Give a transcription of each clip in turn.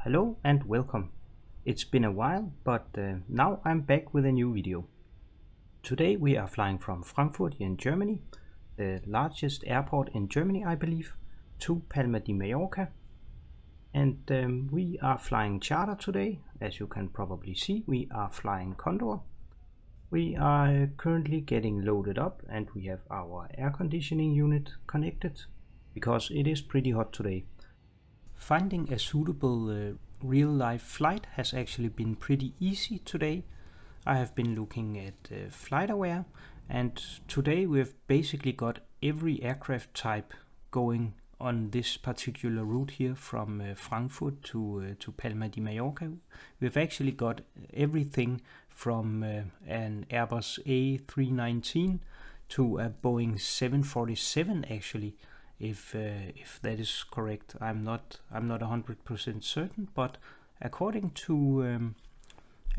Hello and welcome. It's been a while, but now I'm back with a new video. Today we are flying from Frankfurt in Germany, the largest airport in Germany I believe, to Palma de Mallorca. And we are flying charter today. As you can probably see, we are flying Condor. We are currently getting loaded up and we have our air conditioning unit connected because it is pretty hot today. Finding a suitable real-life flight has actually been pretty easy today. I have been looking at FlightAware, and today we've basically got every aircraft type going on this particular route here from Frankfurt to Palma de Mallorca. We've actually got everything from an Airbus A319 to a Boeing 747 actually. If that is correct, I'm not 100% certain, but according to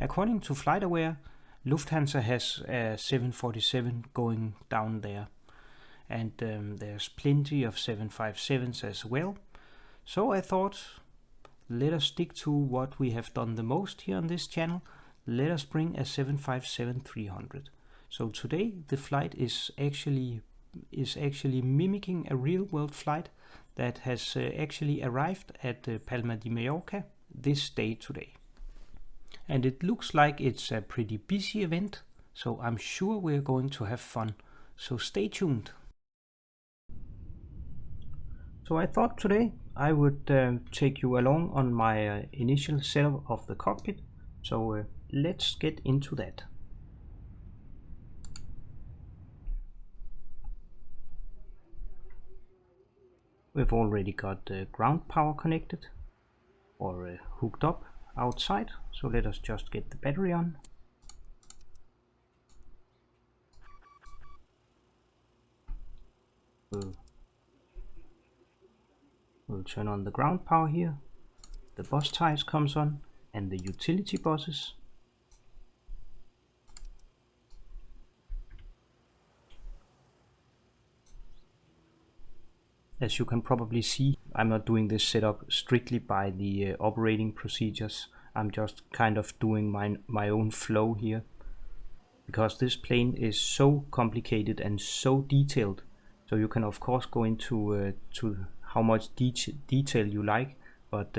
FlightAware, Lufthansa has a 747 going down there, and there's plenty of 757s as well. So I thought, let us stick to what we have done the most here on this channel. Let us bring a 757-300. So today the flight is actually mimicking a real-world flight that has actually arrived at Palma de Mallorca this day today. And it looks like it's a pretty busy event, so I'm sure we're going to have fun. So stay tuned. So I thought today I would take you along on my initial setup of the cockpit. So let's get into that. We've already got the ground power connected or hooked up outside, so let us just get the battery on. We'll turn on the ground power here, the bus ties comes on and the utility buses. As you can probably see, I'm not doing this setup strictly by the operating procedures. I'm just kind of doing my own flow here, because this plane is so complicated and so detailed. So you can of course go into to how much detail you like, but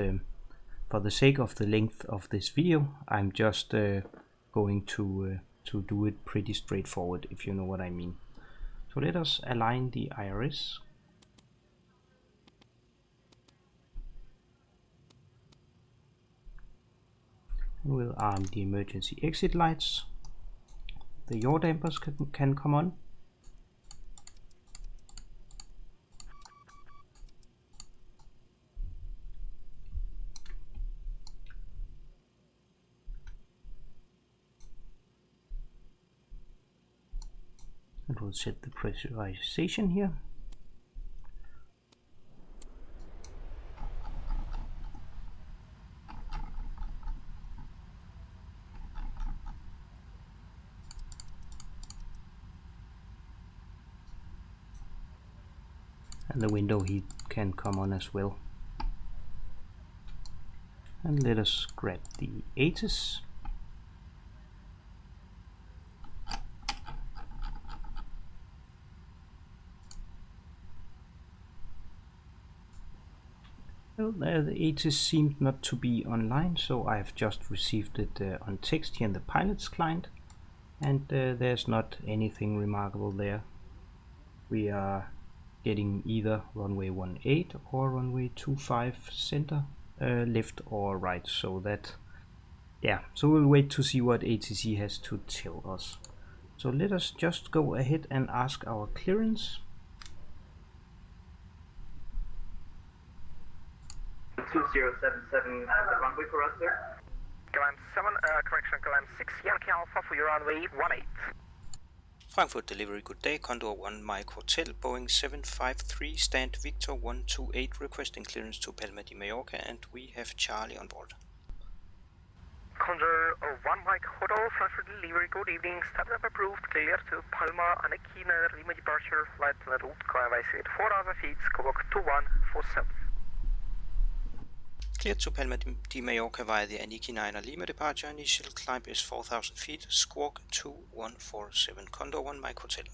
for the sake of the length of this video, I'm just going to do it pretty straightforward, if you know what I mean. So let us align the IRS. We'll arm the emergency exit lights. The yaw dampers can come on. And we'll set the pressurization here. And the window heat can come on as well. And let us grab the ATIS. Well, the ATIS seemed not to be online, so I've just received it on text here in the pilot's client, and there's not anything remarkable there. We are getting either runway 18 or runway 25 center, left or right, so that, yeah, so we'll wait to see what ATC has to tell us. So let us just go ahead and ask our clearance. 2077 at the runway for us, sir. Climb 7, correction, climb 6 Yankee Alpha for your runway 18. Frankfurt delivery, good day, Condor 1 Mike Hotel, Boeing 753, stand Victor 128, requesting clearance to Palma de Mallorca, and we have Charlie on board. Condor 1 Mike Hotel, Frankfurt delivery, good evening, startup approved, clear to Palma, and a keynote Lima departure, flight to the route, climb by 4,000 feet, Skywalk 2147. Cleared to Palma de Mallorca via the Aniki 9 Lima departure. Initial climb is 4,000 feet. Squawk 2147. Condor 1 Mike Hotel.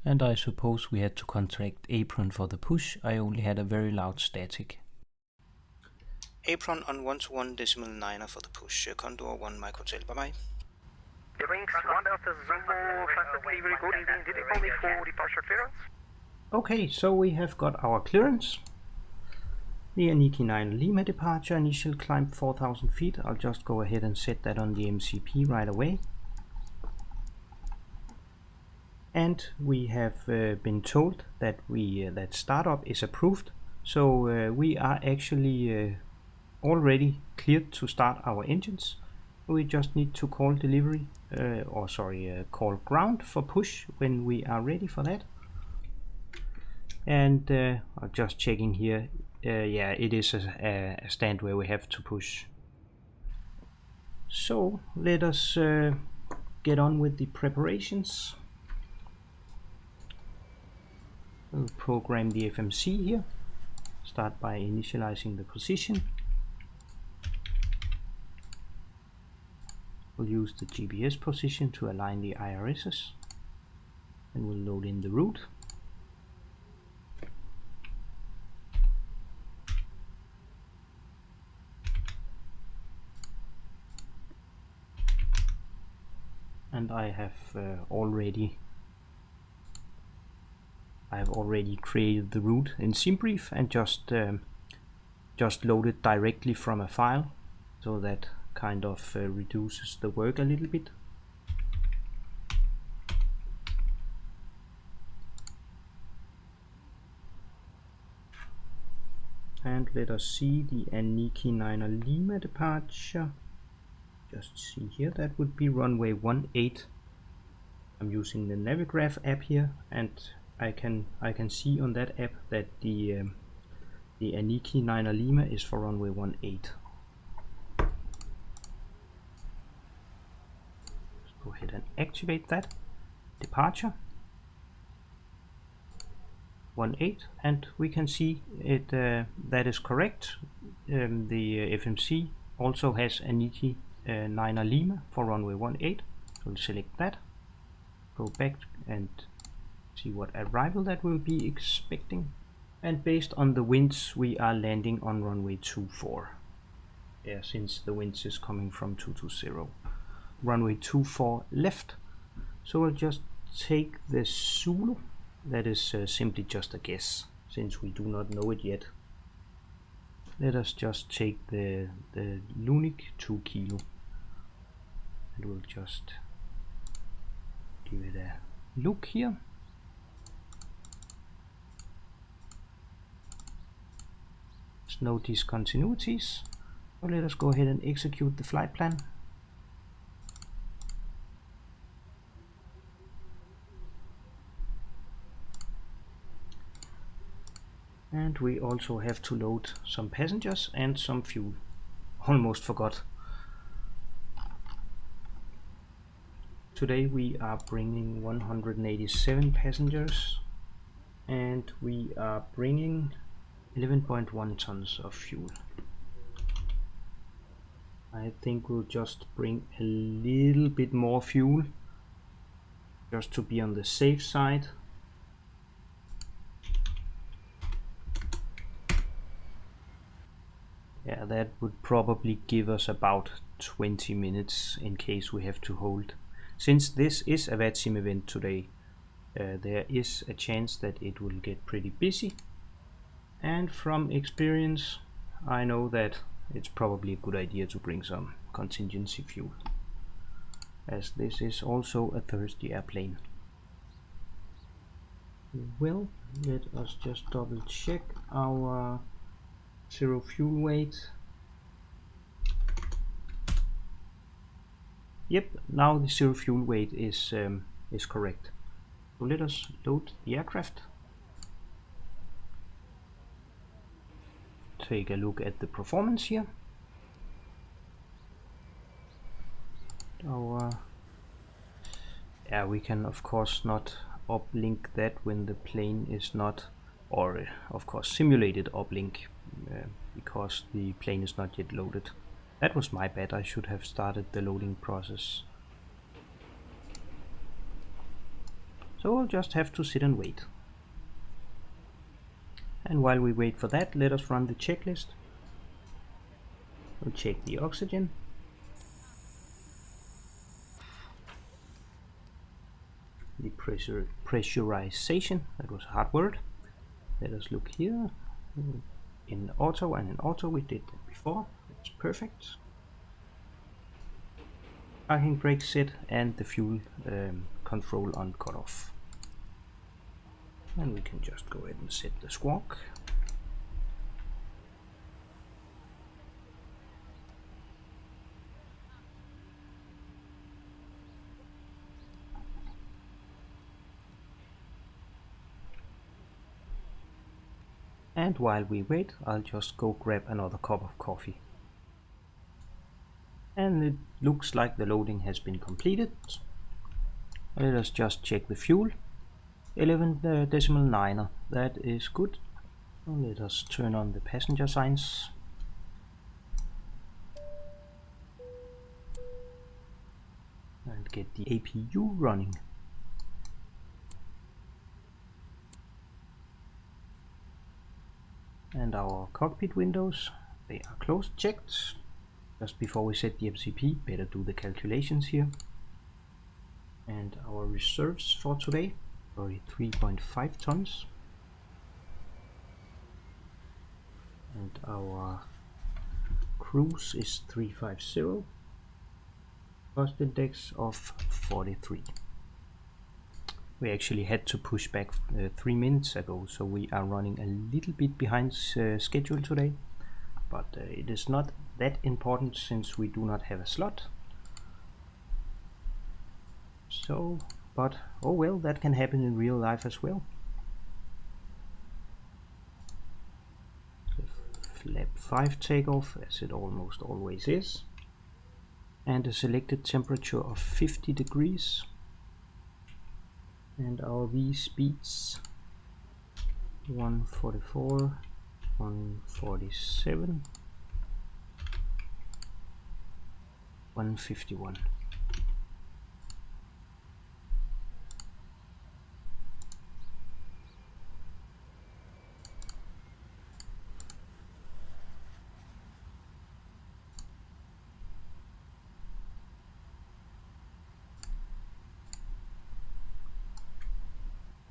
And I suppose we had to contract apron for the push. I only had a very loud static. Apron on 121.9 for the push. Condor 1 Mike Hotel. Bye bye. Briefings 1 Delta Zulu, Frankfurt delivery, good evening. Did you call me for departure clearance? Okay, so we have got our clearance. The Aniki 9 Lima departure, initial climb 4,000 feet. I'll just go ahead and set that on the MCP right away. And we have been told that that startup is approved. So we are actually already cleared to start our engines. We just need to call delivery, call ground for push when we are ready for that. And I'm just checking here. Yeah, it is a stand where we have to push. So let us get on with the preparations. We'll program the FMC here. Start by initializing the position. We'll use the GPS position to align the IRSs. And we'll load in the route. And I have already created the route in SimBrief and just loaded directly from a file, so that kind of reduces the work a little bit. And let us see the Aniki 9 Lima departure. Just see here, that would be runway 18. I'm using the Navigraph app here, and I can see on that app that the Aniki 9 Lima is for runway 18. Let's go ahead and activate that departure 18, and we can see it that is correct. The FMC also has Aniki 9 Lima for runway 18. We'll select that, go back and see what arrival that we'll be expecting, and based on the winds we are landing on runway 24. Yeah, since the winds is coming from 220. Runway 24 left. So we'll just take the Zulu. That is simply just a guess, since we do not know it yet. Let us just take the Lunik 2 kilo. And we'll just give it a look here. There's no discontinuities. So let us go ahead and execute the flight plan. And we also have to load some passengers and some fuel. Almost forgot. Today we are bringing 187 passengers and we are bringing 11.1 tons of fuel. I think we'll just bring a little bit more fuel just to be on the safe side. Yeah, that would probably give us about 20 minutes in case we have to hold. Since this is a Vatsim event today, there is a chance that it will get pretty busy. And from experience, I know that it's probably a good idea to bring some contingency fuel, as this is also a thirsty airplane. Well, let us just double check our zero fuel weight. Yep, now the zero fuel weight is correct. So let us load the aircraft. Take a look at the performance here. Yeah, we can of course not uplink that when the plane is not, or of course simulated uplink because the plane is not yet loaded. That was my bad, I should have started the loading process. So I'll just have to sit and wait. And while we wait for that, let us run the checklist. We'll check the oxygen. The pressurization, that was a hard word. Let us look here. In auto, and in auto we did that before. That's perfect. Parking brake set and the fuel control on cutoff. And we can just go ahead and set the squawk. And while we wait, I'll just go grab another cup of coffee. And it looks like the loading has been completed. Let us just check the fuel. 11.9, that is good. Let us turn on the passenger signs. And get the APU running. And our cockpit windows, they are closed, checked. Just before we set the MCP, better do the calculations here. And our reserves for today are 3.5 tons. And our cruise is 350. Cost index of 43. We actually had to push back 3 minutes ago, so we are running a little bit behind schedule today. But it is not that important since we do not have a slot. So, but oh well, that can happen in real life as well. Flap 5 takeoff, as it almost always is. And a selected temperature of 50 degrees. And our V speeds 144, 147, 151.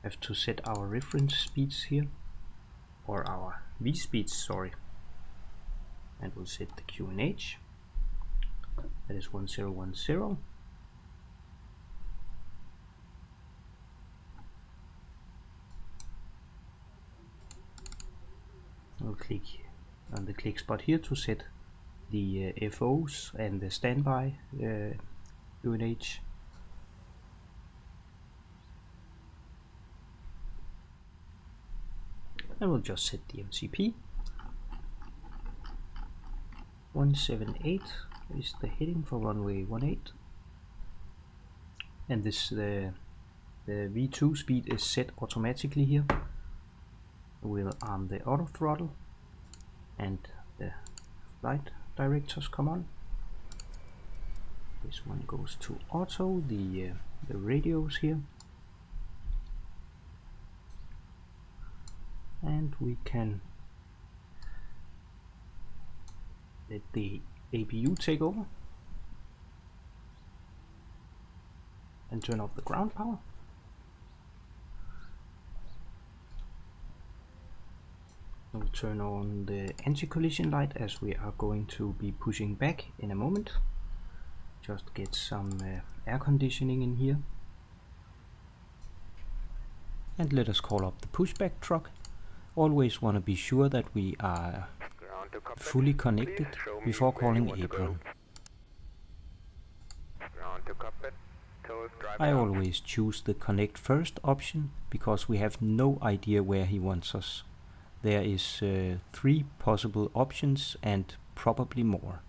Have to set our reference speeds here, or our V speeds, sorry, and we'll set the QNH, that is 1010. We'll click on the click spot here to set the FOs and the standby QNH. And we'll just set the MCP. 178 is the heading for runway 18. And this the V2 speed is set automatically here. We'll arm the auto throttle and the flight directors come on. This one goes to auto, the radios here. And we can let the APU take over and turn off the ground power. We'll turn on the anti-collision light as we are going to be pushing back in a moment. Just get some air conditioning in here. And let us call up the pushback truck. Always want to be sure that we are fully connected before calling apron. I always choose the connect first option because we have no idea where he wants us. There is 3 possible options and probably more.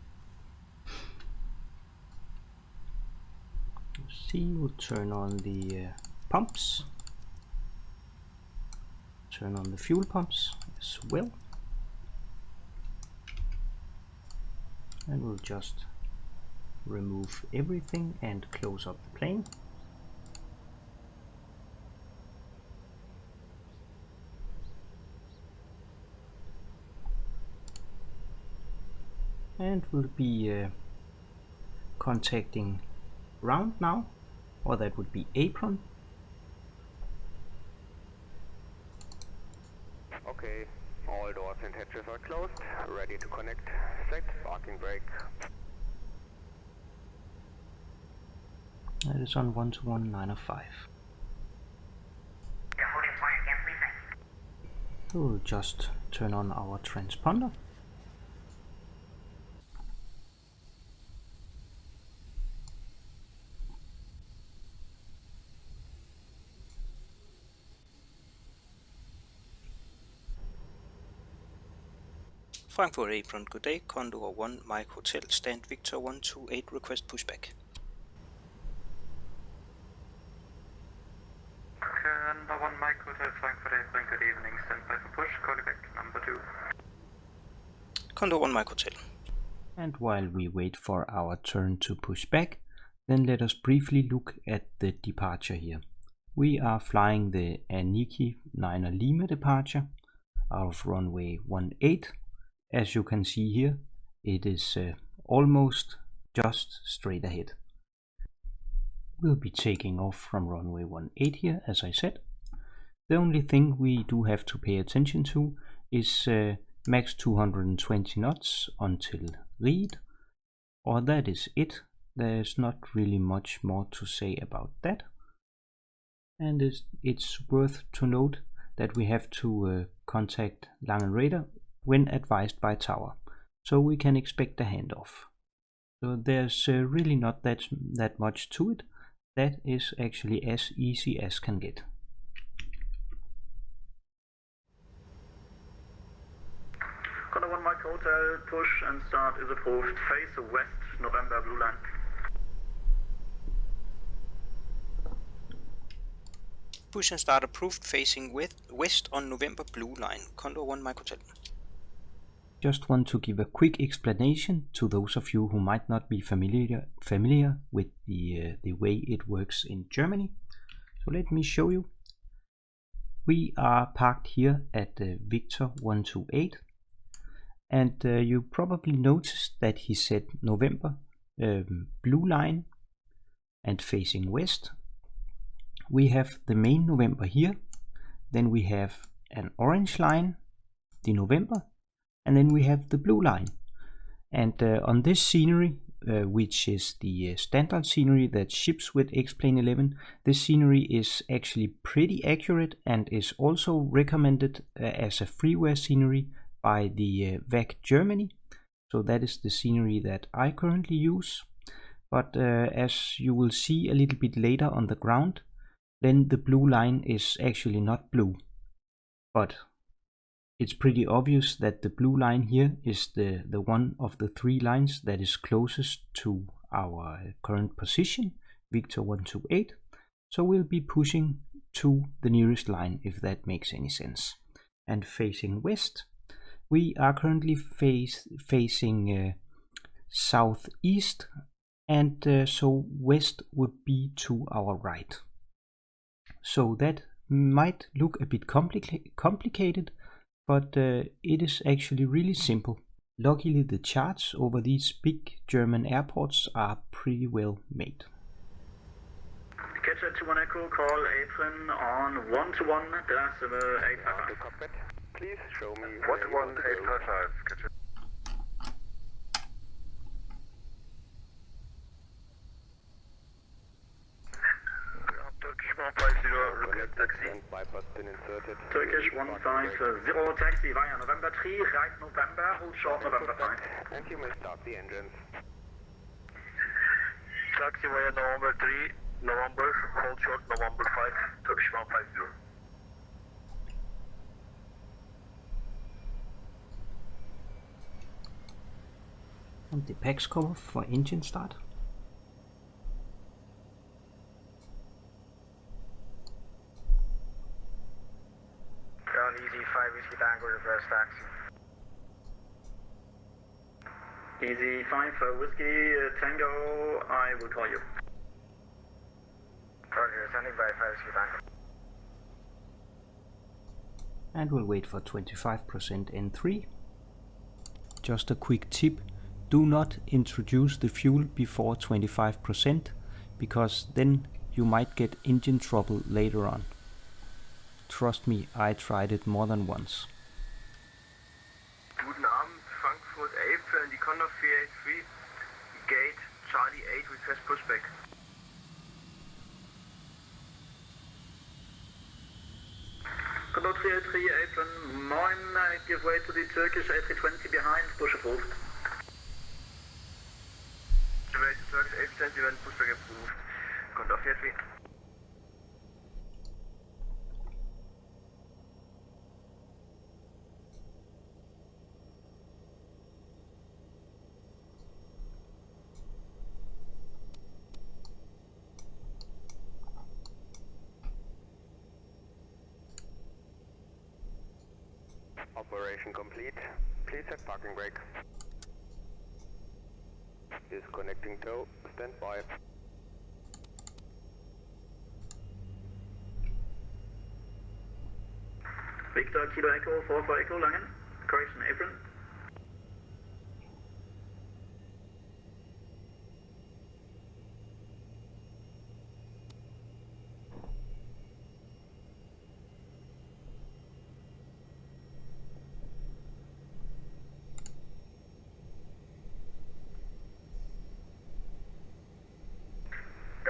See, we'll turn on the pumps. Turn on the fuel pumps as well. And we'll just remove everything and close up the plane. And we'll be contacting ground now, or that would be apron. Okay, all doors and hatches are closed, ready to connect. Set parking brake. That is on 121.905. We'll just turn on our transponder. Frankfurt apron, good day, Condor 1, Mike Hotel, stand Victor 128, request pushback. Number 1, Mike Hotel, Frankfurt apron, good evening, stand by for push, call back, number 2. Condor 1, Mike Hotel. And while we wait for our turn to push back, then let us briefly look at the departure here. We are flying the Aniki 9 Lima departure out of runway 18. As you can see here, it is almost just straight ahead. We'll be taking off from runway 18 here, as I said. The only thing we do have to pay attention to is max 220 knots until read, or that is it. There's not really much more to say about that. And it's worth to note that we have to contact Langen Radar when advised by tower, so we can expect a handoff. So there's really not that much to it. That is actually as easy as can get. Condor 1 Mike Hotel, push and start is approved. Face west, November blue line. Push and start approved, facing west on November blue line, Condor 1 Mike Hotel. Just want to give a quick explanation to those of you who might not be familiar with the way it works in Germany. So let me show you. We are parked here at Victor 128, and you probably noticed that he said November blue line and facing west. We have the main November here, then we have an orange line, the November, and then we have the blue line. And on this scenery, which is the standard scenery that ships with X-Plane 11, this scenery is actually pretty accurate and is also recommended as a freeware scenery by the VAC Germany. So that is the scenery that I currently use. But as you will see a little bit later on the ground, then the blue line is actually not blue. But it's pretty obvious that the blue line here is the one of the three lines that is closest to our current position, Victor 128. So we'll be pushing to the nearest line, if that makes any sense. And facing west, we are currently facing southeast, and so west would be to our right. So that might look a bit complicated, but it is actually really simple. Luckily, the charts over these big German airports are pretty well made. Catcher 21 Echo, call apron on 121.85. Cockpit, please show me 11855, catcher. Turkish 150, look at taxi. And bypass pin inserted. Turkish 150, taxi via November 3, right November, hold short November 5. And you may start the engines. Taxi via November 3, November, hold short November 5, Turkish 150. And the PAX cover for engine start. Easy 5 Whiskey Tango, reverse taxi. Easy 5 Whiskey Tango, I will call you. Roger, standing by 5 Whiskey Tango. And we'll wait for 25% N3. Just a quick tip, do not introduce the fuel before 25% because then you might get engine trouble later on. Trust me, I tried it more than once. Guten Abend, Frankfurt 8 and the Condor 383, gate Charlie 8, request pushback. Condor 383 apron, moin, give way to the Turkish A320 behind, push approved. Give way to Turkish A320, event pushback approved. Condor 383. Operation complete. Please set parking brake. Disconnecting tow. Stand by. Victor Kilo Echo 4 for Echo Langen, correction apron.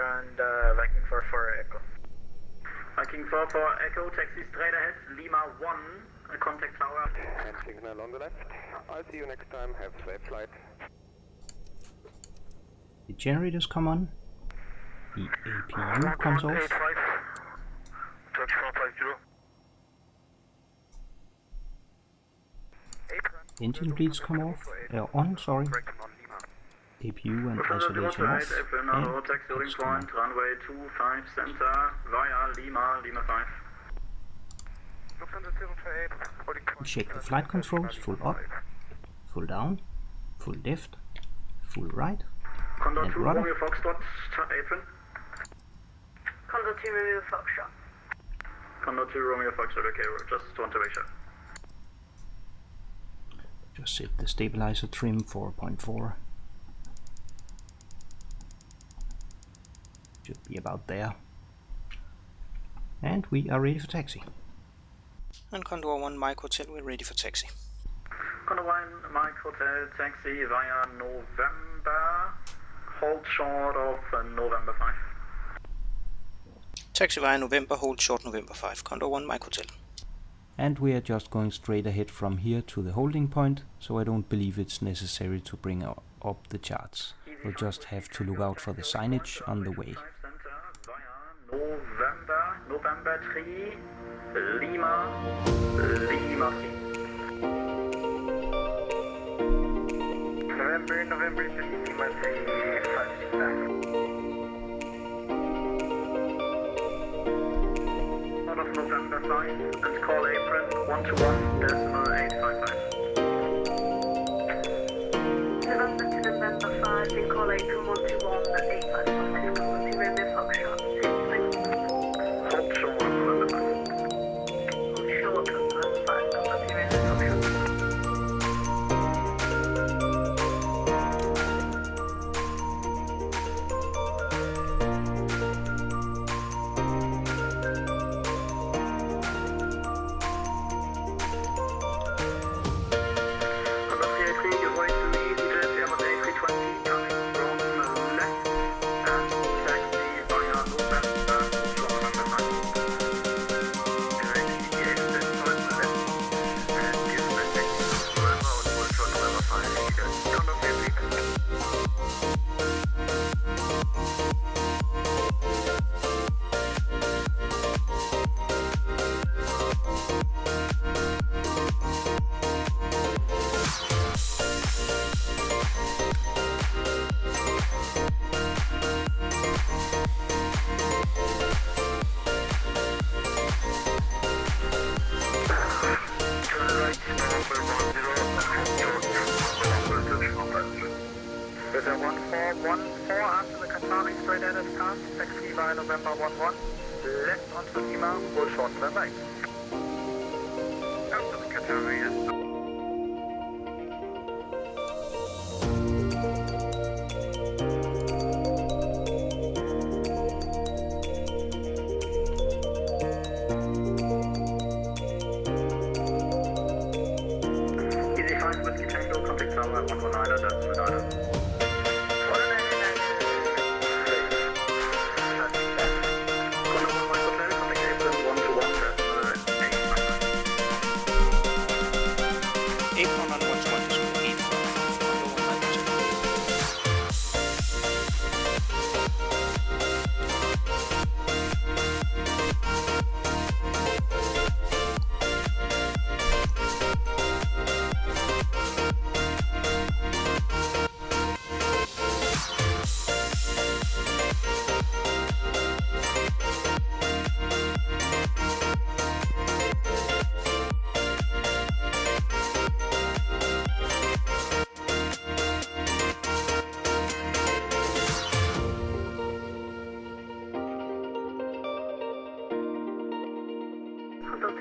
And Viking 4 for Echo. Viking 4 for Echo, taxi straight ahead, Lima 1, contact tower. And signal on the left. I'll see you next time. Have a safe flight. The generators come on, the APU comes off, engine bleeds come off, on, sorry, APU and isolation off, and taxi holding point, runway 25 center, via Lima, Lima 5. we check the flight controls, full up, full down, full left, full right, Condor and 2 rudder. Romeo Foxtrot, apron. Condor 2 Romeo Foxtrot. Condor 2 Romeo Foxtrot, okay, we just want to make sure. Just set the stabilizer trim 4.4. Should be about there. And we are ready for taxi. And Condor 1 Mike Hotel, we're ready for taxi. Condor 1 Mike Hotel, taxi via November, hold short of November 5. Taxi via November, hold short November 5, Condor 1 Mike Hotel. And we are just going straight ahead from here to the holding point, so I don't believe it's necessary to bring up the charts. We'll just have to look out for the signage on the way. November 3, Lima 3. November 3, Lima 5. Out of November 5, and call apron 121.855. November to November 5, and call apron 121.855. Condor 2 Romeo Foxtrot. Hold short of November 5. Hold short of November 5, Condor 2 Romeo Foxtrot. Coming from left and taxi via 1414 after the Qatari straight ahead is passed, taxi via November 11, left onto Lima, hold short to the right. After the Qatari, yes.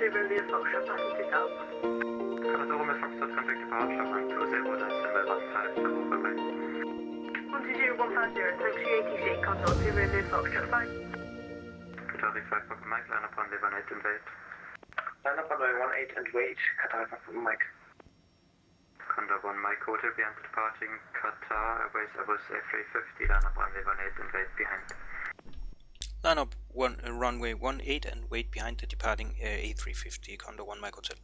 Really Foxtrot back in 2000. Commodore with Foxtrot contact departure 120 decimal 150 bye-bye. 120 thanks UATC, Condor 2 Really Foxtrot 5. Qatari 5 Papa Mike, line up runway 18 and wait. Line up runway 18 and wait, Qatari 5 Papa Mike. Condor 1 Mike, hotel behind departing Qatar Airways Airbus A350, line up runway 18 and wait behind. Line up runway 18 and wait behind the departing A350, Condor 1 Mike Hotel.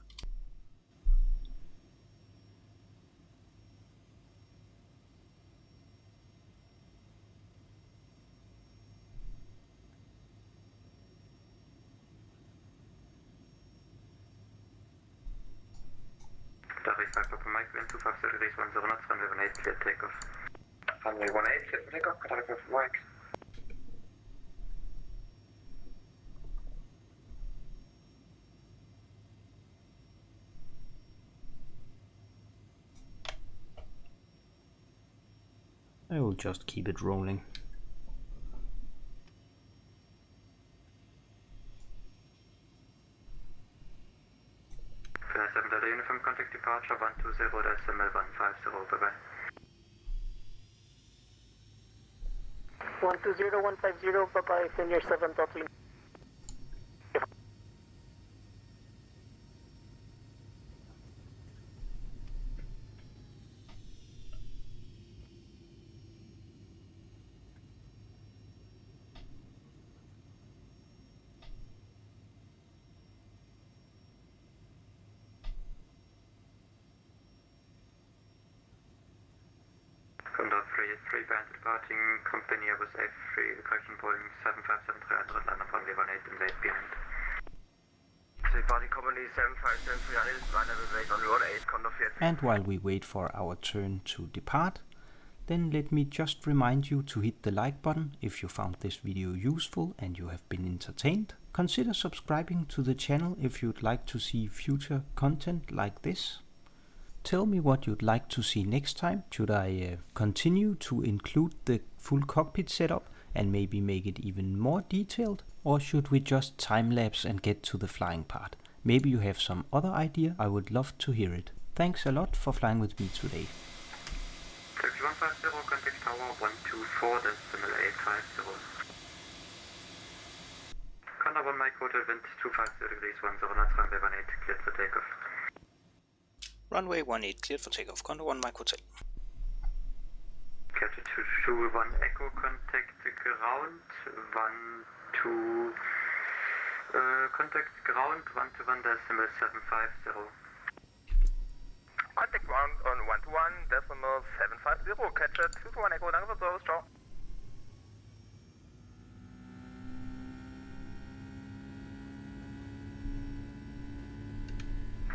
Qatari 5 Papa Mike, wind 250 degrees 10 knots, runway 18 clear takeoff. Runway 18 clear for takeoff, Qatari 5 Papa Mike. I will just keep it rolling. Flight 7 Delta Uniform contact departure 120 decimal 150 bye-bye. 120 bye-bye, Finnish 7 Delta. Condor 3 behind departing company Airbus A3, correction Boeing 757-300, line up runway 18 and wait behind. Departing company 757-300, line up runway 18, Condor 4. And while we wait for our turn to depart, then let me just remind you to hit the like button if you found this video useful and you have been entertained. Consider subscribing to the channel if you'd like to see future content like this. Tell me what you'd like to see next time. Should I continue to include the full cockpit setup and maybe make it even more detailed? Or should we just time-lapse and get to the flying part? Maybe you have some other idea, I would love to hear it. Thanks a lot for flying with me today. Taxi 150, contact tower 124 decimal 850. Condor 1 Mike Hotel, wind 250 degrees 10 knots, runway 18 cleared for takeoff. Runway 18 cleared for takeoff, Condor 1 Mike Hotel. Captain 221 Echo, contact ground 12, contact ground 121 decimal 750. Contact ground on 121 decimal 750, catch it, 221 Echo, danke für Service, ciao.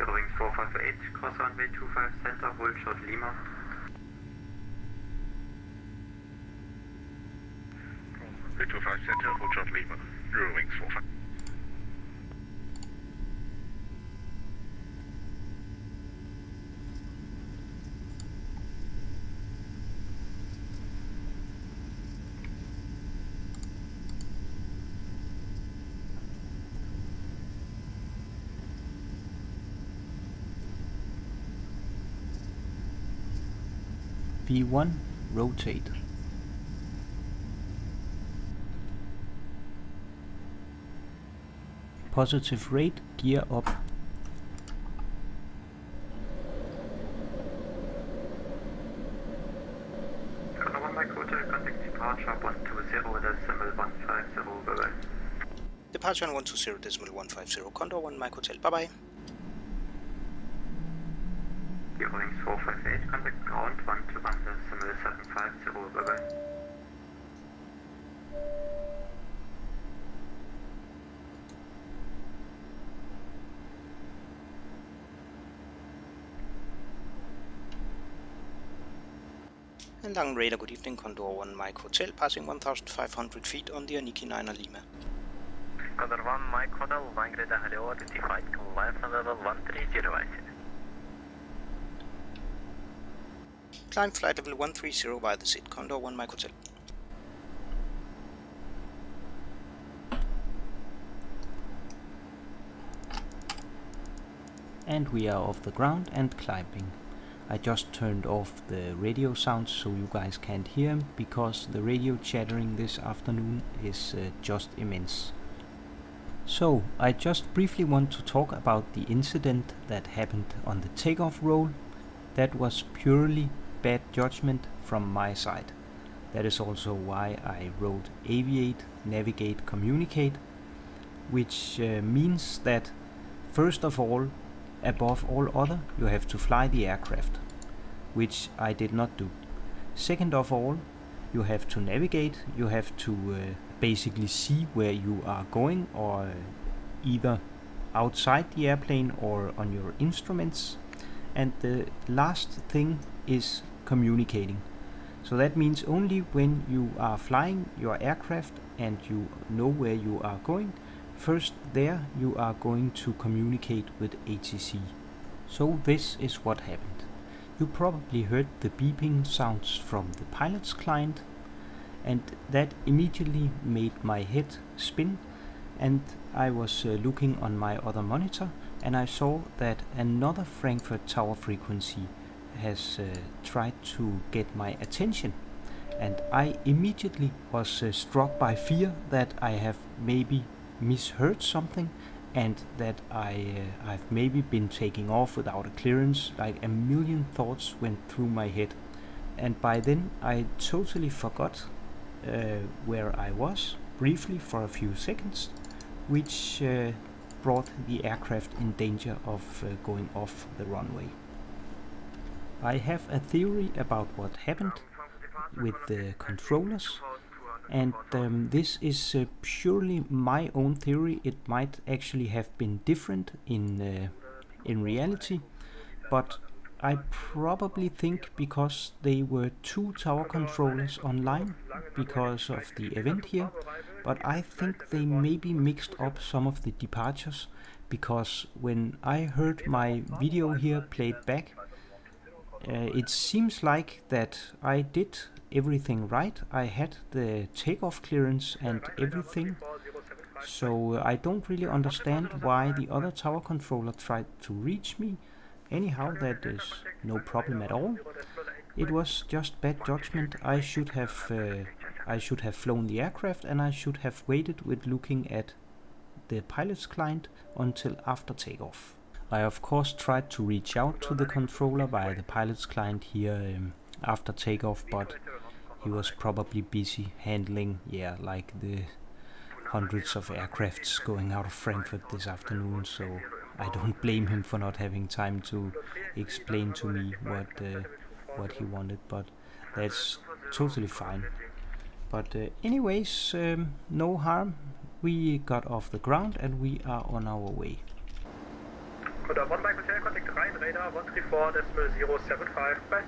Wings 458, cross runway 25 center, hold short Lima. Runway 25 center, hold short Lima, Wings 45. V1, rotate. Positive rate, gear up. Condor 1 Mike Hotel, contact departure 120.150, bye bye. Departure on 120.150, Condor 1 Mike Hotel, bye bye. Eurowings 458, contact ground 121.750, bye bye. And Lang Radar, good evening, Condor 1 Mike Hotel, passing 1,500 feet on the Aniki 9er Lima. Condor 1 Mike Hotel, Lang Radar, hello, identified, climb from level 130, I see. Climb flight level 130 via the SID, Condor 1 Mike Hotel. And we are off the ground and climbing. I just turned off the radio sounds so you guys can't hear him, because the radio chattering this afternoon is just immense. So, I just briefly want to talk about the incident that happened on the takeoff roll. That was purely bad judgment from my side. That is also why I wrote aviate, navigate, communicate, which means that first of all, above all other, you have to fly the aircraft, which I did not do. Second of all, you have to navigate, you have to basically see where you are going, or either outside the airplane or on your instruments. And the last thing is communicating. So that means only when you are flying your aircraft and you know where you are going, first there you are going to communicate with ATC. So this is what happened. You probably heard the beeping sounds from the pilot's client, and that immediately made my head spin, and I was looking on my other monitor and I saw that another Frankfurt tower frequency has tried to get my attention, and I immediately was struck by fear that I have maybe misheard something, and that I've maybe been taking off without a clearance. Like a million thoughts went through my head, and by then I totally forgot where I was, briefly for a few seconds, which brought the aircraft in danger of going off the runway. I have a theory about what happened with the controllers, and this is purely my own theory. It might actually have been different in reality, but I probably think because they were two tower controllers online because of the event here, but I think they maybe mixed up some of the departures, because when I heard my video here played back, it seems like that I did everything right. I had the takeoff clearance and everything, so I don't really understand why the other tower controller tried to reach me. Anyhow, that is no problem at all. It was just bad judgment. I should have flown the aircraft, and I should have waited with looking at the pilot's client until after takeoff. I of course tried to reach out to the controller via the pilot's client here after takeoff, but he was probably busy handling, like the hundreds of aircrafts going out of Frankfurt this afternoon, so I don't blame him for not having time to explain to me what he wanted, but that's totally fine. But anyways, no harm. We got off the ground and we are on our way. Condor 1 Mike Hotel, contact Rhein Radar 134.075, bye.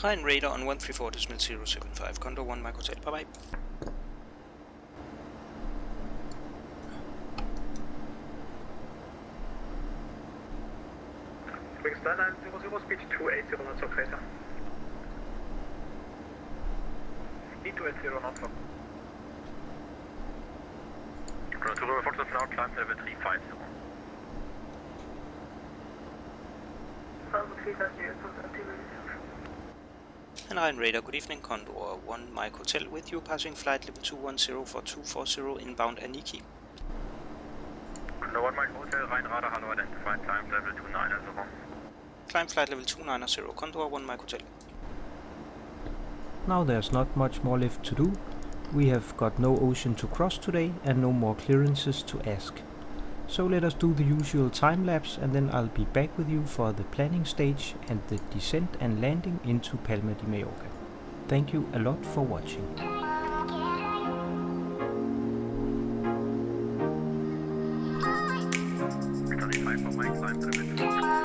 Rhein Radar on 134.075, Condor 1 Mike Hotel, bye bye. Wings 9900, speed 280 knots or greater. Speed 280 knots. Contour Foxtrot now, climb level 350. Ryan Radar, good evening, Condor 1 Mike Hotel with you, passing flight level 210 for 240 inbound Aniki. Condor 1 Mike Hotel, Ryan Radar, hello, identified, climb level 290. Climb flight level 290, Condor 1 Mike Hotel. Now there's not much more left to do. We have got no ocean to cross today and no more clearances to ask. So let us do the usual time lapse and then I'll be back with you for the planning stage and the descent and landing into Palma de Mallorca. Thank you a lot for watching. 35 for Mike, climb level 290.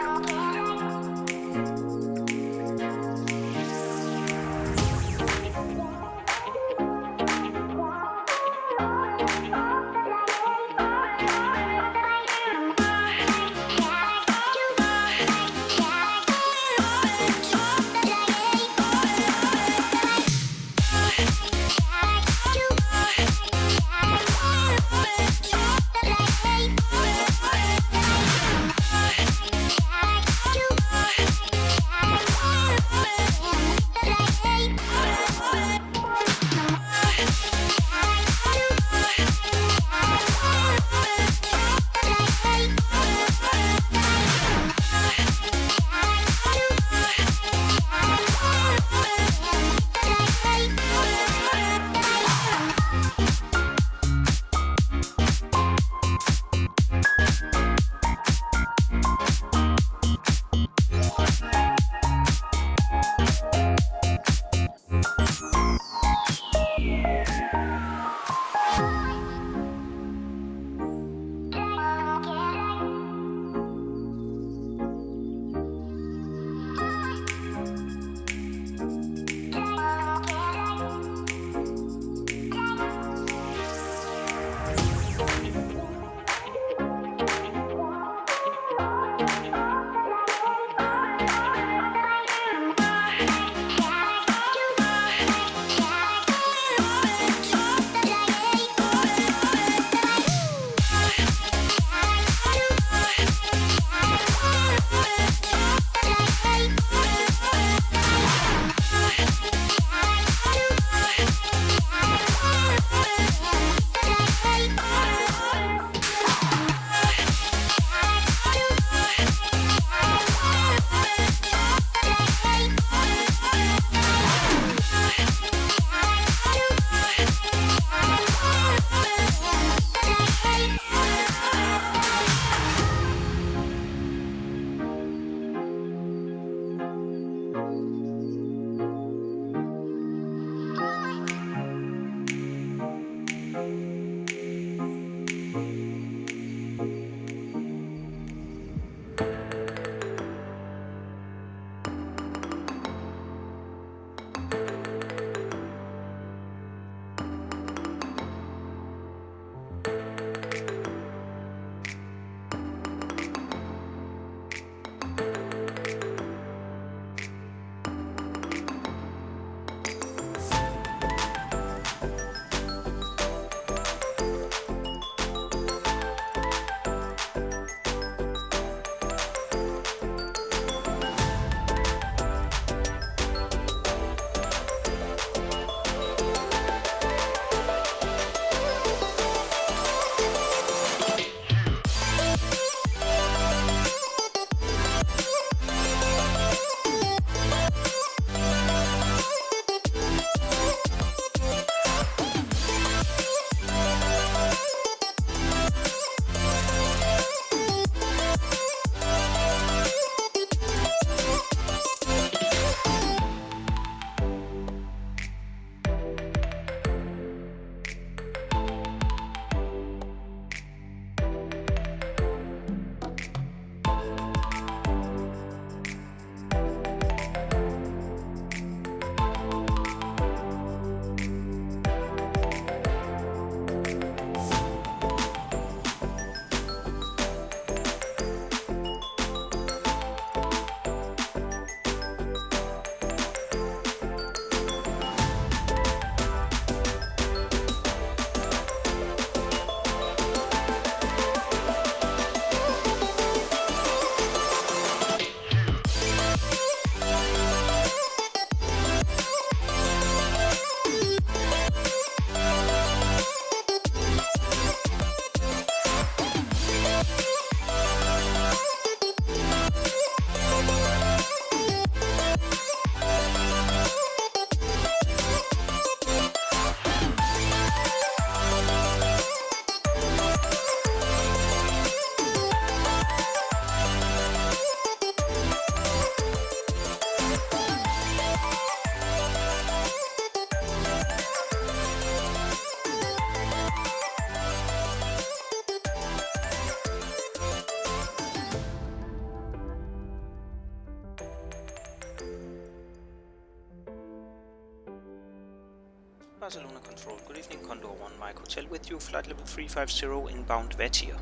Barcelona Control, good evening, Condor 1 Mike Hotel with you, flight level 350 inbound Vatsim.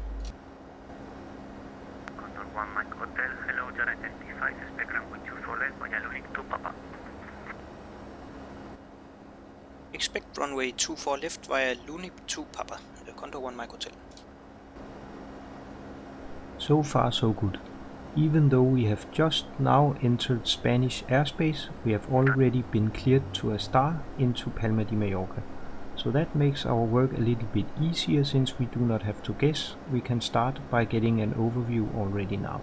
Condor 1 Mike Hotel, hello, Jet 55, expect runway 24 left via Lunik to Papa. Expect runway 24 left via Lunik to Papa, Condor 1 Mike Hotel. So far so good. Even though we have just now entered Spanish airspace, we have already been cleared to a star into Palma de Mallorca. So that makes our work a little bit easier since we do not have to guess. We can start by getting an overview already now.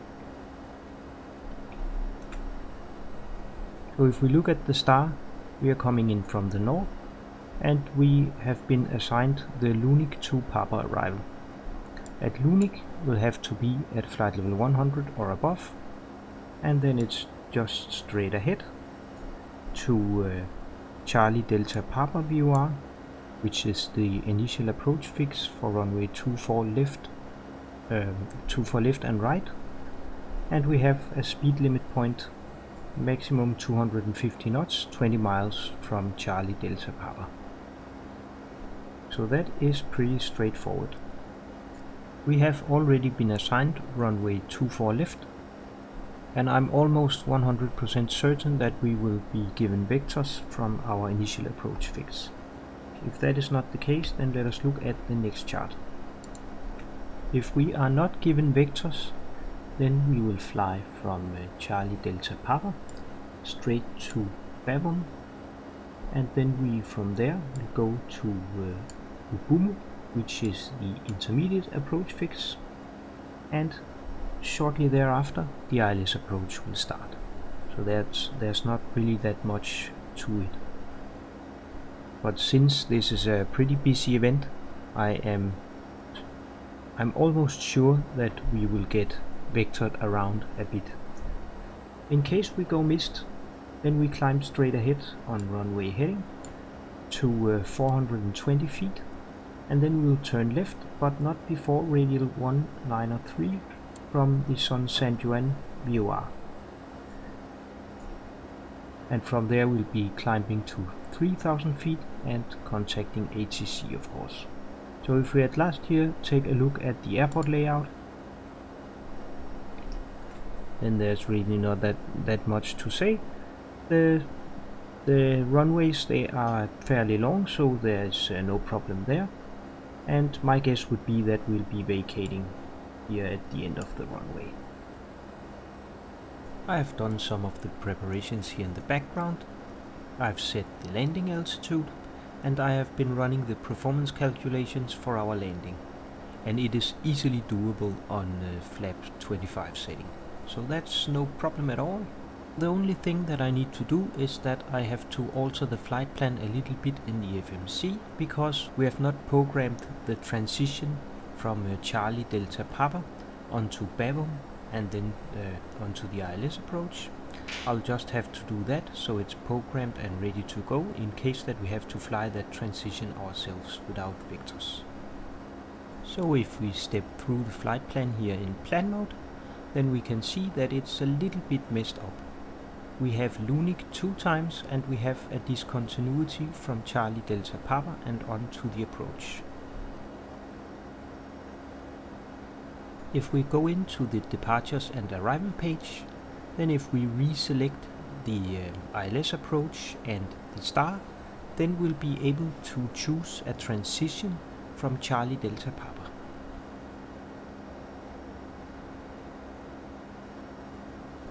So if we look at the star, we are coming in from the north and we have been assigned the Lunik to Papa arrival. At Lunik we'll have to be at flight level 100 or above, and then it's just straight ahead to Charlie Delta Papa VOR, which is the initial approach fix for runway 24 left and right, and we have a speed limit point maximum 250 knots, 20 miles from Charlie Delta Papa. So that is pretty straightforward. We have already been assigned runway 24 left, and I'm almost 100% certain that we will be given vectors from our initial approach fix. If that is not the case, then let us look at the next chart. If we are not given vectors, then we will fly from Charlie Delta Papa straight to Bavum, and then we from there will go to Ubumu, which is the intermediate approach fix, and shortly thereafter the ILS approach will start. So there's not really that much to it. But since this is a pretty busy event, I'm almost sure that we will get vectored around a bit. In case we go missed, then we climb straight ahead on runway heading to 420 feet, and then we will turn left, but not before radial 193 from the San Juan VOR. And from there we'll be climbing to 3000 feet and contacting ATC, of course. So if we at last here take a look at the airport layout, then there's really not that much to say. The runways, they are fairly long, so there's no problem there. And my guess would be that we'll be vacating here at the end of the runway. I have done some of the preparations here in the background. I've set the landing altitude, and I have been running the performance calculations for our landing. And it is easily doable on flap 25 setting. So that's no problem at all. The only thing that I need to do is that I have to alter the flight plan a little bit in the FMC, because we have not programmed the transition from Charlie Delta Papa onto Bavum and then onto the ILS approach. I'll just have to do that so it's programmed and ready to go in case that we have to fly that transition ourselves without vectors. So if we step through the flight plan here in plan mode, then we can see that it's a little bit messed up. We have Lunik 2 times, and we have a discontinuity from Charlie Delta Papa and on to the approach. If we go into the departures and arrival page, then if we reselect the ILS approach and the star, then we'll be able to choose a transition from Charlie Delta Papa.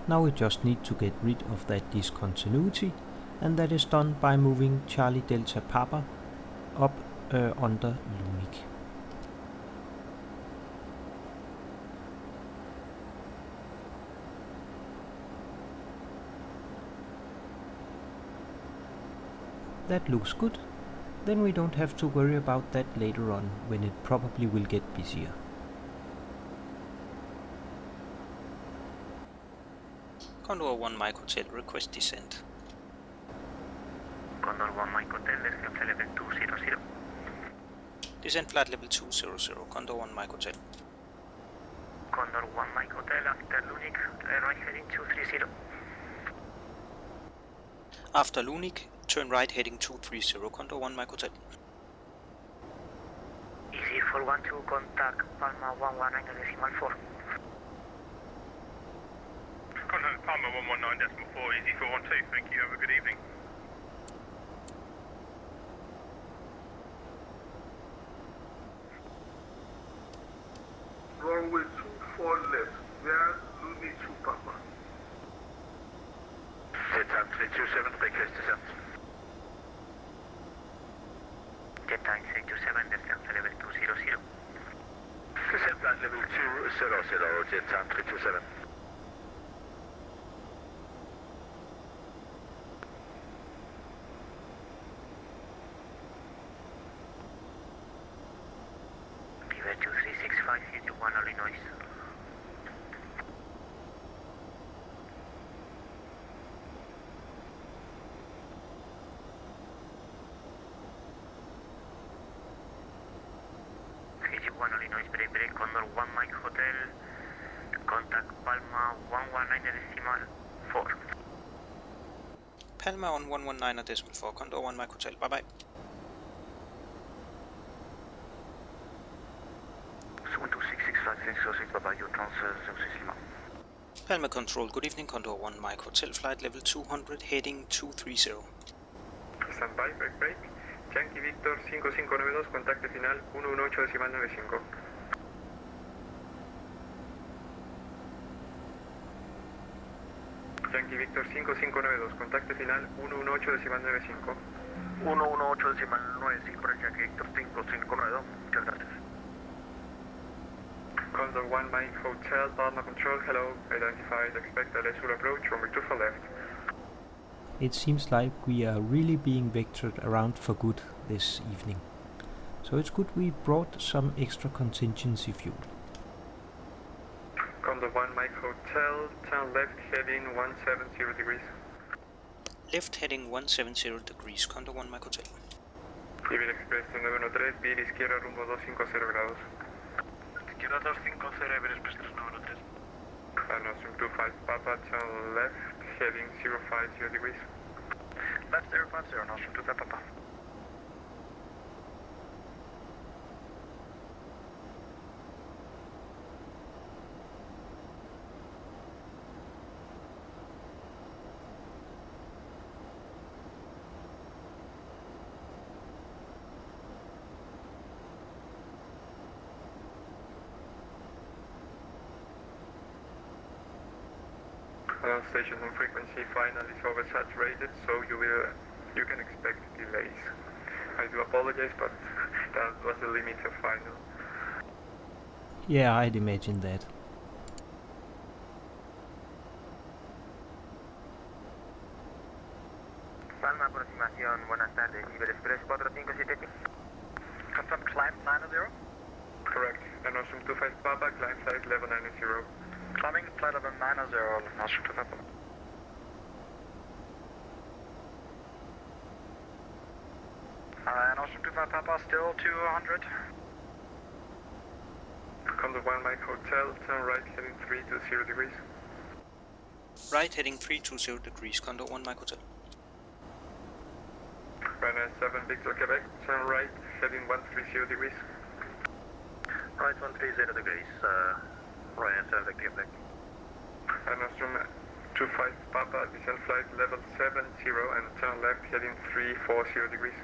Now we just need to get rid of that discontinuity, and that is done by moving Charlie Delta Papa up under Lunik. That looks good. Then we don't have to worry about that later on, when it probably will get busier. Condor 1 Mike Hotel, request descent. Condor 1 Mike Hotel, descent level 200. Descent flight level 200, Condor 1 Mike Hotel. Condor 1 Mike Hotel, after Lunik, right heading 230. After Lunik, turn right heading 230, Condor 1 Mike Hotel. Easy 412, contact Palma 119.4. Contact Palma 119.4, easy 412, thank you, have a good evening. Runway 24 left, where Luni 2 Papa. Jet 327, request descent. Jet 327, descent level 200. Descent line level 200, jet 327. Pivot 2365, KG1 Illinois. KG1 Illinois, break, Condor 1 Mike Hotel, contact Palma 119.4. Palma on 119.4, Condor 1 Mike Hotel, bye bye. Summon 2665, 606, bye bye, your transfer 06 Lima. Palma Control, good evening, Condor 1 Mike Hotel, flight level 200, heading 230. Stand by, break. Yankee Victor 5592, contacte final 118.95. Yankee Victor 5592, contacte final 118.95. 118.95 para Yankee Victor 5592, muchas gracias. Condor 1 Mike Hotel, Palma Control, hello, identified, expect a less approach, runway 24 left. It seems like we are really being vectored around for good this evening. So it's good we brought some extra contingency fuel. Condor 1 Mike Hotel, turn left heading 170 degrees. Left heading 170 degrees, Condor 1 Mike Hotel. Civil Express 913, vía izquierda rumbo 250 grados. Izquierda 250, Everest 393. Nostrum 25 Papa, turn left heading 050 degrees. Left 050, Nostrum 25 Papa. Station and frequency final is oversaturated, so you can expect delays. I do apologize, but that was the limit of final. Yeah, I'd imagine that. Palma, aproximación, buenas tardes, Iber Express 457. Confirm climb 90. Correct. Nostrum 25 Papa, climb flight level 90. Climbing flight level 90, Nostrum 25 Papa. Nostrum 25 Papa, still 200. Condor 1 Mike Hotel, turn right heading 320 degrees. Right heading 320 degrees, Condor 1 Mike Hotel. Ryanair 7 Victor Quebec, turn right heading 130 degrees. Right 130 degrees, Ryanair 7 Victor Quebec. Nostrum 25 Papa, descent flight level 70 and turn left heading 340 degrees.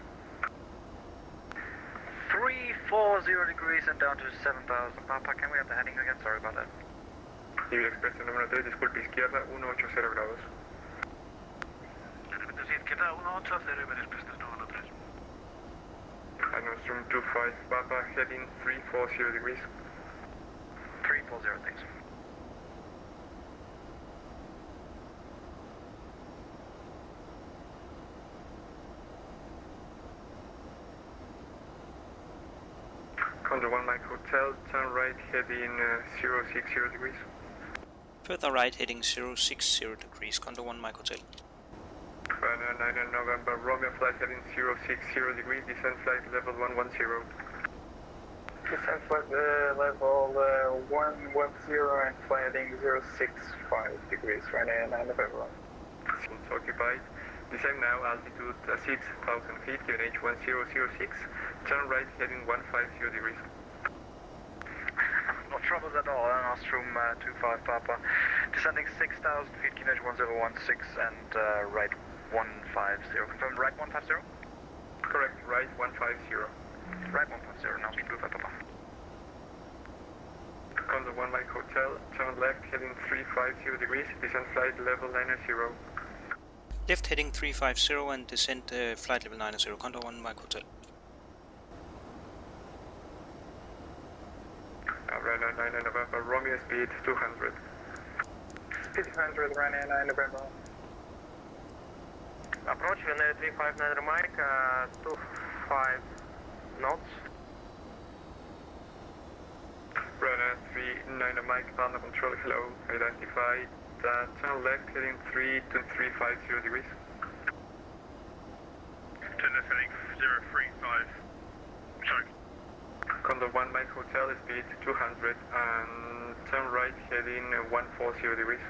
340 degrees and down to 7,000 Papa. Can we have the heading again? Sorry about that. Civil Express número 3, disculpe, izquierda 180 grados. Izquierda 180, Iber Express 393. Nostrum 25 Papa, heading 340 degrees. 340, thanks. Condor 1 Mike Hotel, turn right heading 060 degrees. Further right heading 060 degrees, Condor 1 Mike Hotel. Ryanair 9 November, Romeo flight heading 060 degrees, descent flight level 110. Descent flight level 110 and flight heading 065 degrees, Ryanair 9 November. It's occupied. Descend now, altitude 6,000 feet, QNH 1006. Turn right, heading 150 degrees. No troubles at all, Nostrum 25 Papa. Descending 6,000 feet, QNH 1016 and right 150. Confirm right 150? Correct, right 150. Right 150, Nostrum 25 Papa. Condor 1 Mike Hotel, turn left, heading 350 degrees, descend flight level 90. Left heading 350 and descend flight level 90, Condor 1 Mike Hotel. Ryanair 9 November, Romeo speed 200. Speed 200, Ryanair 9 November. Approach Ryanair 359 Mike, 25 knots. Ryanair 39 Mike, Palma control, hello, identified. Turn left, heading 350 degrees. Turn left heading 035. Sorry. Condor 1 Mike Hotel, speed 200 and turn right, heading 140 degrees.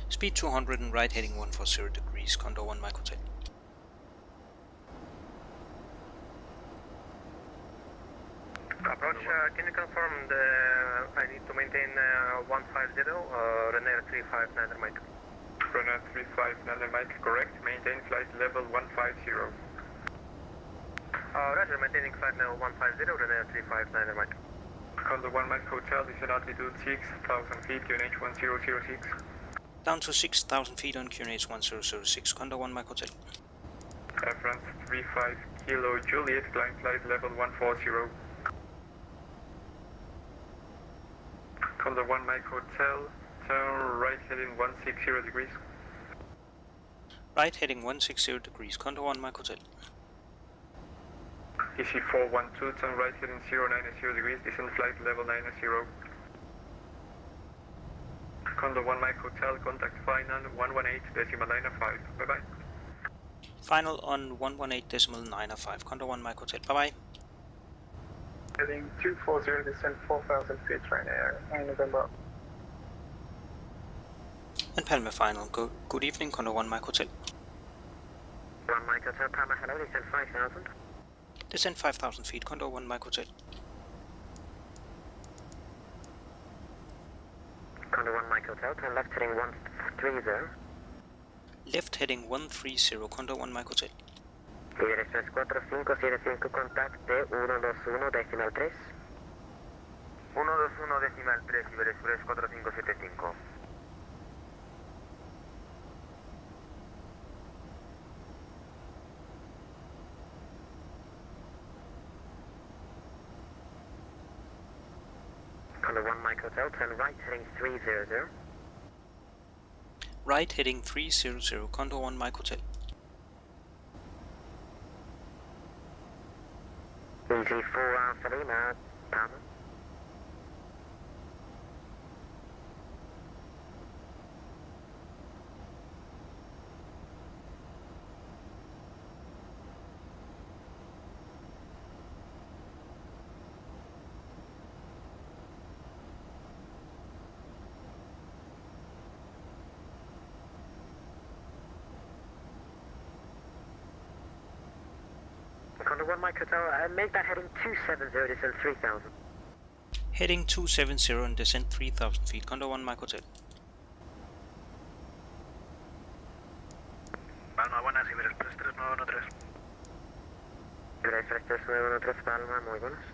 Speed 200 and right heading 140 degrees, Condor 1 Mike Hotel. Approach, can you confirm I need to maintain 150, Ryanair 359 Mike? Ryanair 359 Mike, correct, maintain flight level 150. Roger, maintaining flight level 150, Ryanair 359 Mike. Condor 1 Mike Hotel, descend altitude 6,000 feet, QNH 1006. Down to 6,000 feet on QNH 1006, Condor 1 Mike Hotel. Air France 35 Kilo Juliet, climb flight level 140. Condor 1 Mike Hotel, turn right heading 160 degrees. Right heading 160 degrees, Condor 1 Mike Hotel. EC 412, turn right heading 090 degrees, descend flight level 90. Condor 1 Mike Hotel, contact final 118.95. Bye bye. Final on 118.95, Condor 1 Mike Hotel. Bye bye. Heading 240, descend 4,000 feet, Ryanair 9 November. And Palma final. Good evening, Condor 1 Mike Hotel. 1 Mike Hotel, Palma, hello, descend 5,000. Descend 5,000 feet, Condor 1 Mike Hotel. Condor 1 Mike Hotel, turn left heading 130. Left heading 130, Condor 1 Mike Hotel. Líder Express 4575, contact de 121 decimal 3. 121 decimal 3, Líder Express 4575. Condor 1 Mike Hotel, turn right heading 300. Right heading 300, Condor 1 Mike Hotel. Easy 4 Alpha Lima, Palma. Condor 1 Mike Hotel, make that heading 270, descend 3,000. Heading 270 and descend 3,000 feet, Condor 1 Mike Hotel. Palma, buenas, Iber Express 3913. Iber Express 3913, Palma, muy buenas.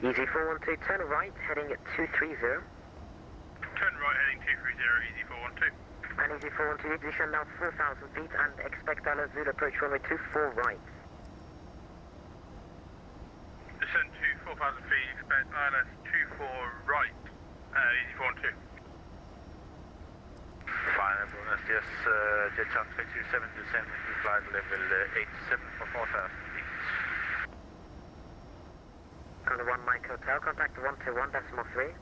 Easy 412, turn right, heading at 230. Turn right heading 230, easy 412. And easy 412, descend now 4,000 feet and expect Al-Azul approach runway 24 right. Descend to 4,000 feet, expect ILS 24 right, easy 412. Final bonus, yes, jet chart 327, descend to flight level 87 for 4,000 feet. Condor 1 Mike Hotel, contact 121.3.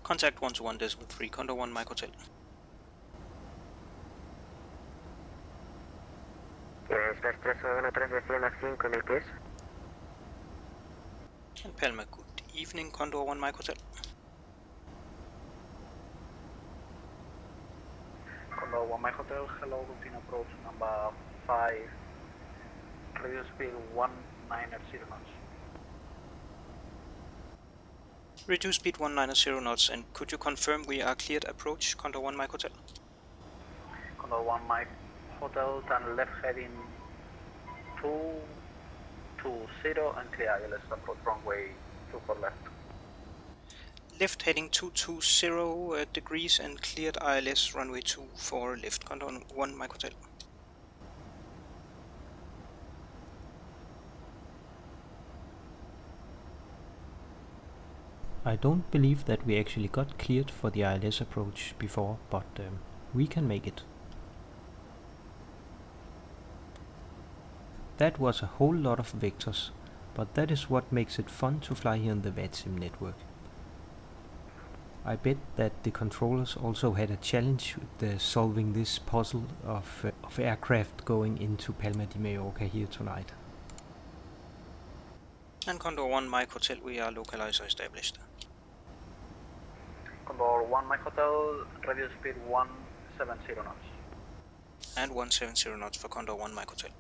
Contact 121.3, Condor 1 Mike Hotel. Express 313 desciende a 5.000 pies. And Palma, good evening, Condor 1 Mike Hotel. Condor 1 Mike Hotel, hello, routine approach number 5, radio speed 190 knots. Reduce speed 190 knots, and could you confirm we are cleared approach, Condor 1 Mike Hotel? Condor 1 Mike Hotel, turn left heading 220 and clear ILS approach runway 24 left. Left heading 220 degrees and cleared ILS runway 24 left, Condor 1 Mike Hotel. I don't believe that we actually got cleared for the ILS approach before, but we can make it. That was a whole lot of vectors, but that is what makes it fun to fly here on the Vatsim network. I bet that the controllers also had a challenge with solving this puzzle of aircraft going into Palma de Mallorca here tonight. And Condor 1 Mike Hotel, we are localizer established. Condor 1 Mike Hotel, radio speed 170 knots. And 170 knots for Condor 1 Mike Hotel.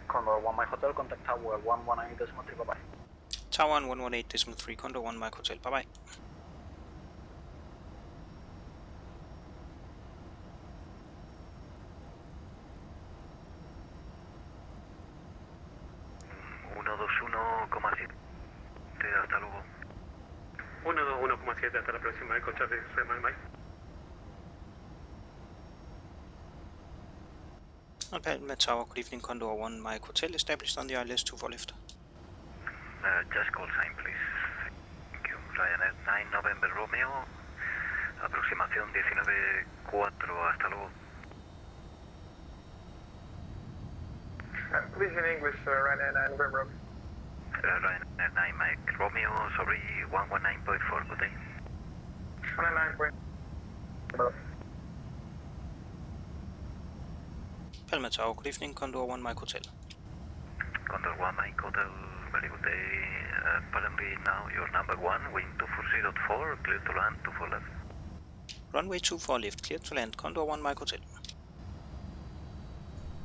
Condor 1 Mike Hotel, contact tower 118.3, bye bye. Tower 118.3, Condor 1 Mike Hotel, bye bye. Hasta luego. 121,7 hasta la próxima, coche de Mike. Palma Tower, good evening, Condor 1 Mike Hotel, established on the ILS 24 left. Just call sign, please. Thank you. Ryanair 9 November Romeo, aproximación 19.4, hasta luego. Please in English, Ryanair 9 November. Ryanair 9 Mike Romeo, sorry, 119.4, good day. 119.4. Palma Tower, good evening, Condor 1 Mike Hotel. Condor 1 Mike Hotel, very good day. Apparently now you're number 1, wind 240.4, clear to land, 24 left. Runway 24 left, clear to land, Condor 1 Mike Hotel.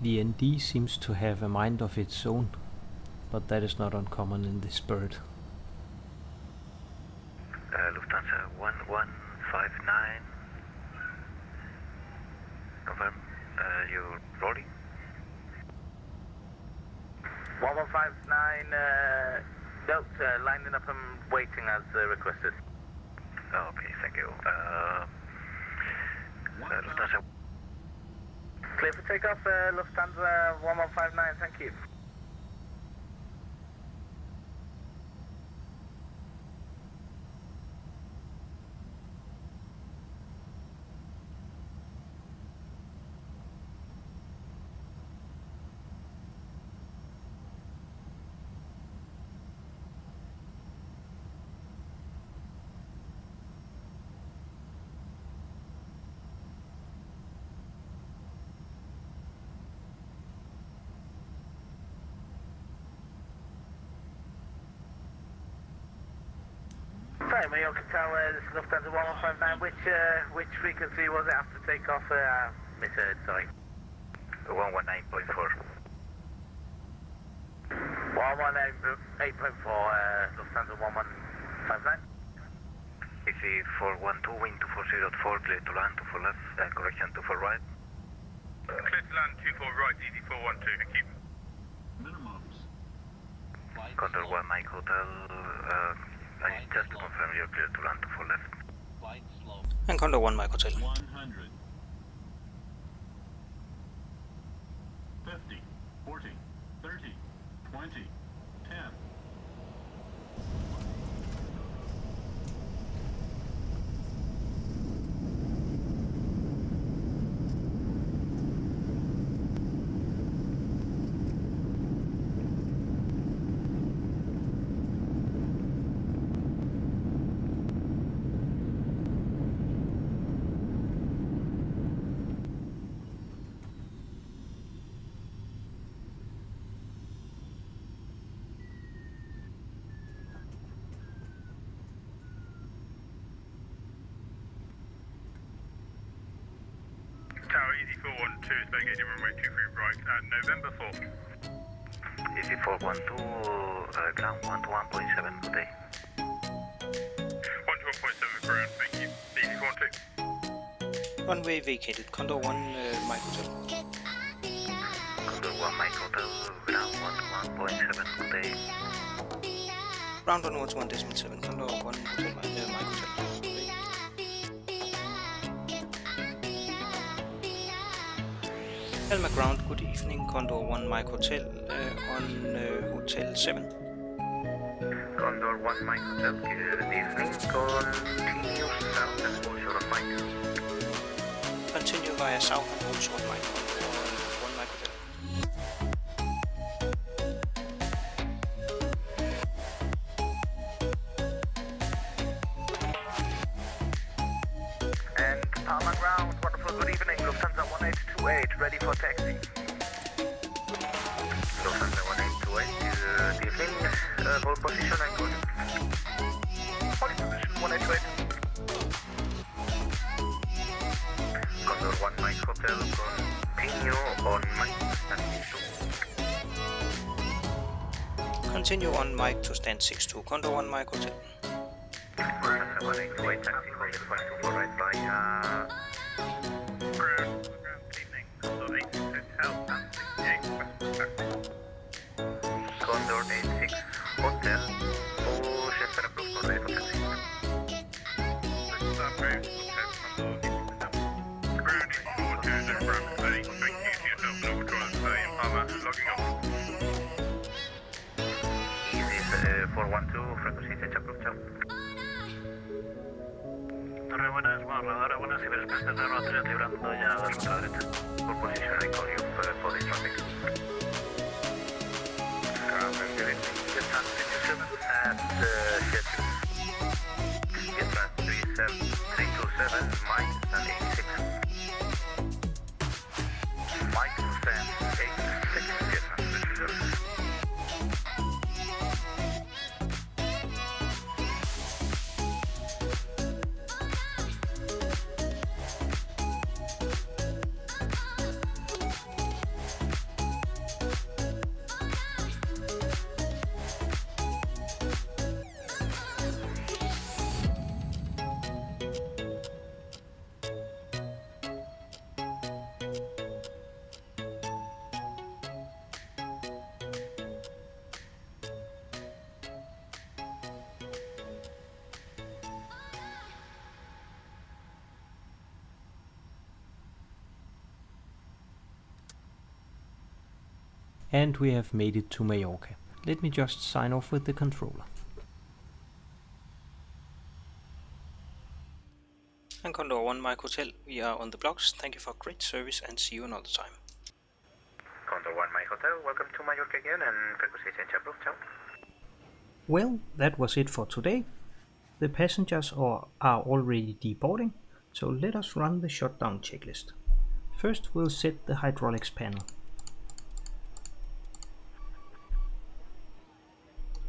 The ND seems to have a mind of its own, but that is not uncommon in this bird. Lufthansa 1159. Confirm. You're rolling? 1159, note, lining up and waiting as requested. Okay, thank you. Lufthansa. Clear for takeoff, Lufthansa 1159, thank you. Sorry, Mallorca Tower, this is Lufthansa 1159. Which frequency was it after takeoff? Misheard, sorry. 119.4. 118.4, Lufthansa 1159. Easy 412, wind 2404, clear to land, 24 left, correction 24 right. Clear to land, 24 right, easy 412, thank you. Condor 1 Mike Hotel, just to confirm you're clear to land, 24 left. And Condor 1 Mike Hotel. 100. 50, 40, 30, 20, 10. 412, is vacating runway 23 right at November 4th. Easy 412, ground 121.7, good day. 121.7 ground, thank you. Easy 12. Runway vacated. Condor 1, Mike Hotel. Condor 1 Mike Hotel, ground 121.7, good day. Ground 121.7, Condor 1 Hotel, Mike Hotel. Palma ground, good evening. Condor 1 Mike Hotel on Hotel 7. Condor 1 Mike Hotel, good evening. Continue south and hold short of Mike. Continue via south and hold short Mike. Condor 1 Mike Hotel. And Palma ground, wonderful, good evening. Lufthansa 1828, ready for taxi. Lufthansa 1828, good evening. Hold position and good. Hold position 1828. Condor 1 Mike Hotel, continue on Mike standing 2. Continue on Mike to stand 62. Condor 1 Mike Hotel. Lufthansa 1828, taxi, hold it 124 right by Ground, good evening. Condor 86 Hotel, and 68 West. Condor 86 Hotel, Ocean Center Proof, for ready for taxi. Ground 420 ground today. Thank you to yourself and all controllers today in Palma, logging off. Easy 412, frequency change approved, ciao. Torre buenas, bueno, radar buenas, y ves que está 03 librando ya a la ruta derecha. For position, I call you for the traffic. And good evening, get trans 327 at Shutdown. Get trans 327, Mike stand 86. Mike stand 86, get trans 327. And we have made it to Mallorca. Let me just sign off with the controller. And Condor 1 Mike Hotel, we are on the blocks. Thank you for great service and see you another time. Condor 1 Mike Hotel, welcome to Mallorca again and frequency change approved, ciao. Well, that was it for today. The passengers are already deboarding, so let us run the shutdown checklist. First we'll set the hydraulics panel.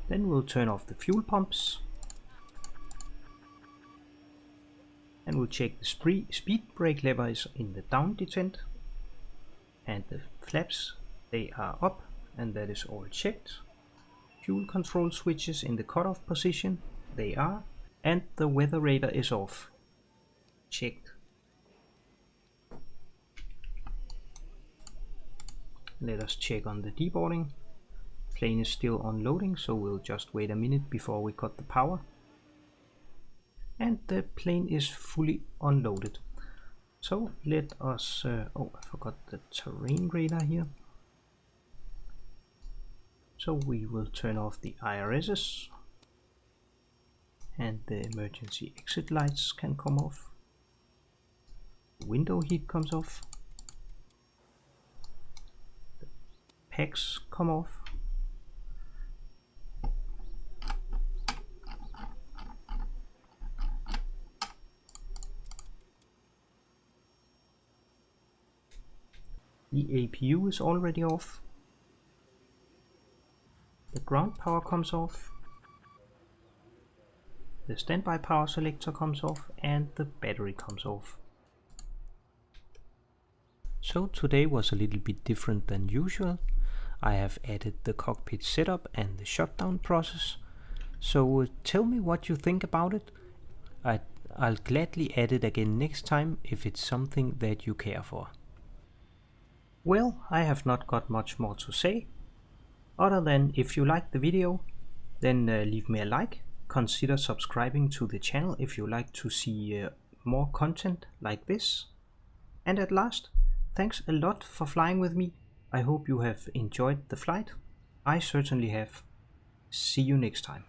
Then we'll turn off the fuel pumps. And we'll check the speed brake lever is in the down detent. And the flaps, they are up, and that is all checked. Fuel control switches in the cutoff position, they are. And the weather radar is off. Checked. Let us check on the deboarding. Plane is still unloading, so we'll just wait a minute before we cut the power. And the plane is fully unloaded. So let us, oh, I forgot the terrain radar here. So we will turn off the IRSs. And the emergency exit lights can come off. Window heat comes off. The packs come off. The APU is already off. The ground power comes off. The standby power selector comes off and the battery comes off. So today was a little bit different than usual. I have added the cockpit setup and the shutdown process. So tell me what you think about it. I'll gladly add it again next time if it's something that you care for. Well, I have not got much more to say, other than if you liked the video, then leave me a like, consider subscribing to the channel if you like to see more content like this. And at last, thanks a lot for flying with me. I hope you have enjoyed the flight. I certainly have. See you next time.